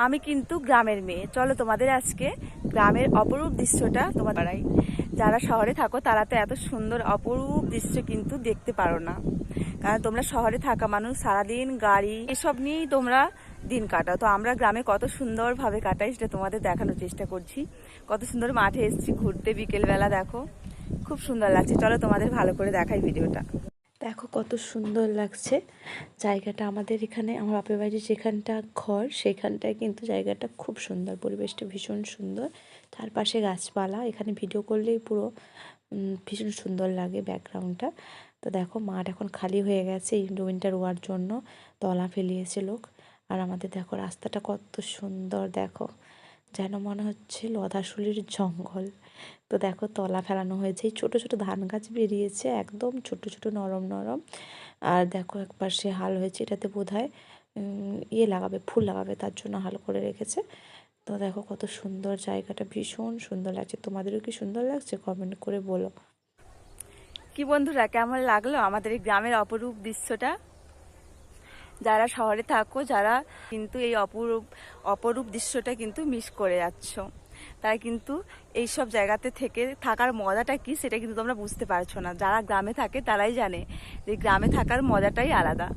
আমি কিন্তু গ্রামের মেয়ে। চলো তোমাদের আজকে গ্রামের অপরূপ দৃশ্যটা তোমার বাড়াই। যারা শহরে থাকো তারা তো এত সুন্দর অপরূপ দৃশ্য কিন্তু দেখতে পারো না, কারণ তোমরা শহরে থাকা মানুষ, সারাদিন গাড়ি এসব নিয়েই তোমরা দিন কাটাও। তো আমরা গ্রামে কত সুন্দরভাবে কাটাই সেটা তোমাদের দেখানোর চেষ্টা করছি। কত সুন্দর মাঠে এসেছি ঘুরতে বিকেলবেলা, দেখো খুব সুন্দর লাগছে। চলো তোমাদের ভালো করে দেখাই ভিডিওটা। দেখো কত সুন্দর লাগছে জায়গাটা। আমাদের এখানে আমার বাপের বাড়ির যেখানটা ঘর সেখানটায় কিন্তু জায়গাটা খুব সুন্দর, পরিবেশটা ভীষণ সুন্দর, চারপাশে গাছপালা। এখানে ভিডিও করলেই পুরো ভীষণ সুন্দর লাগে ব্যাকগ্রাউন্ডটা। তো দেখো মাঠ এখন খালি হয়ে গেছে ইন্ডোমিনটা রোয়ার জন্য, তলা ফেলিয়েছে লোক। আর আমাদের দেখো রাস্তাটা কত সুন্দর, দেখো যেন মনে হচ্ছে লতাশুলির জঙ্গল। তো দেখো তলা ফেলানো হয়েছে, এই ছোটো ছোটো ধান গাছ বেরিয়েছে, একদম ছোট ছোট নরম নরম। আর দেখো একবার সে হাল হয়েছে, এটাতে বোধহয় ইয়ে লাগাবে, ফুল লাগাবে, তার জন্য হাল করে রেখেছে। তো দেখো কত সুন্দর জায়গাটা, ভীষণ সুন্দর লাগছে। তোমাদেরও কি সুন্দর লাগছে? কমেন্ট করে বলো। কি বন্ধুরা, কেমন লাগলো আমাদের এই গ্রামের অপরূপ দৃশ্যটা? যারা শহরে থাকো, যারা কিন্তু এই অপরূপ অপরূপ দৃশ্যটা কিন্তু মিস করে যাচ্ছ, তারা কিন্তু এইসব জায়গাতে থেকে থাকার মজাটা কি সেটা কিন্তু তোমরা বুঝতে পারছো না। যারা গ্রামে থাকে তারাই জানে যে গ্রামে থাকার মজাটাই আলাদা।